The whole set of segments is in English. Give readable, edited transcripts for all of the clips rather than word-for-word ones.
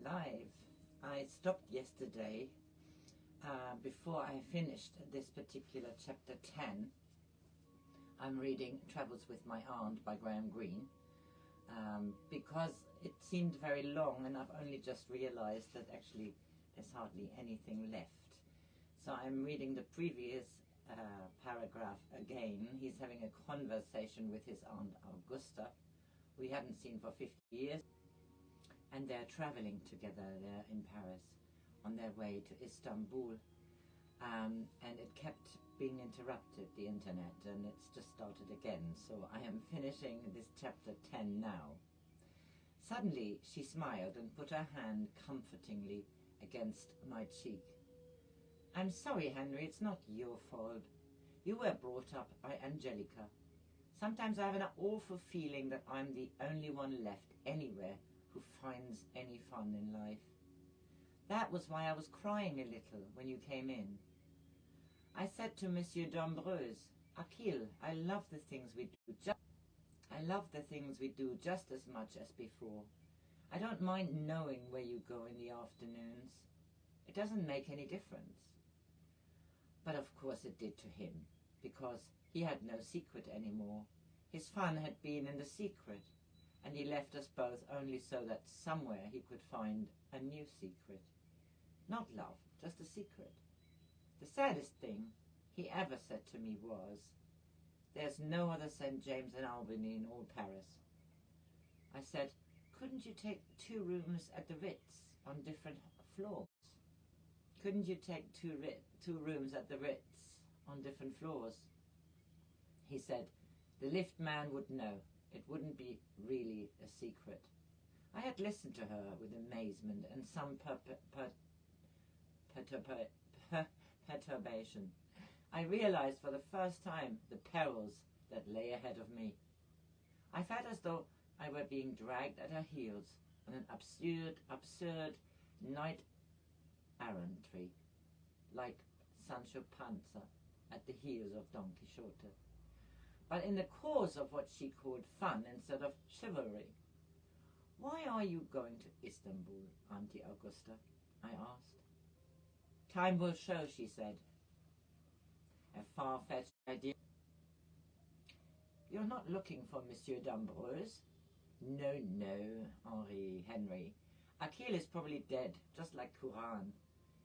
live. I stopped yesterday before I finished this particular chapter 10. I'm reading Travels with My Aunt by Greene because it seemed very long and I've only just realized that actually there's hardly anything left. So I'm reading the previous paragraph again. He's having a conversation with his Aunt Augusta, we hadn't seen for 50 years, and they're traveling together there in Paris on their way to Istanbul, and it kept being interrupted, the internet, and it's just started again, so I am finishing this chapter 10 now. Suddenly she smiled and put her hand comfortingly against my cheek. I'm sorry, Henry, it's not your fault. You were brought up by Angelica. Sometimes I have an awful feeling that I'm the only one left anywhere who finds any fun in life. That was why I was crying a little when you came in. I said to Monsieur d'Ambreuse, Achille, I love the things we do just as much as before. I don't mind knowing where you go in the afternoons. It doesn't make any difference. But of course it did to him, because he had no secret anymore. His fun had been in the secret, and he left us both only so that somewhere he could find a new secret. Not love, just a secret. The saddest thing he ever said to me was, there's no other St. James in Albany in all Paris. I said, couldn't you take 2 rooms at the Ritz on different floors? Couldn't you take two rooms at the Ritz on different floors? He said, the lift man would know. It wouldn't be really a secret. I had listened to her with amazement and some perturbation. I realized for the first time the perils that lay ahead of me. I felt as though I were being dragged at her heels on an absurd knight errantry, like Sancho Panza at the heels of Don Quixote, but in the cause of what she called fun instead of chivalry. Why are you going to Istanbul, Auntie Augusta? I asked. Time will show, she said. A far-fetched idea. You're not looking for Monsieur d'Ambreuse? No, Henry. Achille is probably dead, just like Couran.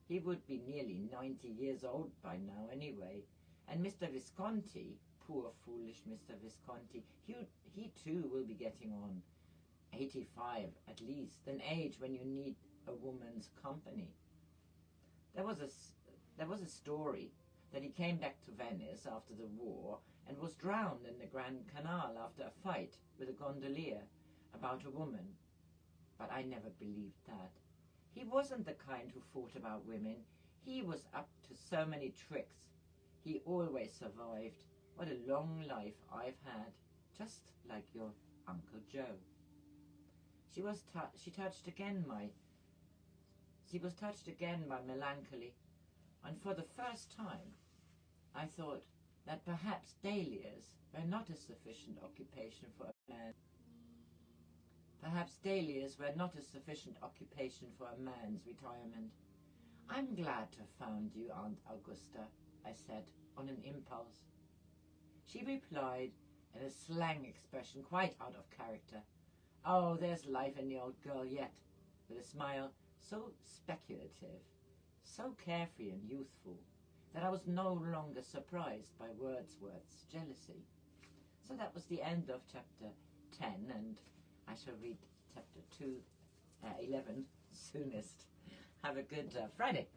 He would be nearly 90 years old by now anyway. And Mr. Visconti, poor foolish Mr. Visconti, he too will be getting on. 85 at least, an age when you need a woman's company. There was a story that he came back to Venice after the war and was drowned in the Grand Canal after a fight with a gondolier about a woman. But I never believed that. He wasn't the kind who fought about women. He was up to so many tricks. He always survived. What a long life I've had, just like your Uncle Joe. She was touched again by melancholy, and for the first time I thought that perhaps dahlias were not a sufficient occupation for a man. Perhaps dahlias were not a sufficient occupation for a man's retirement. I'm glad to have found you, Aunt Augusta, I said on an impulse. She replied in a slang expression quite out of character. Oh, there's life in the old girl yet, with a smile so speculative, so carefree and youthful, that I was no longer surprised by Wordsworth's jealousy. So that was the end of chapter 10, and I shall read chapter 11 soonest. Have a good Friday.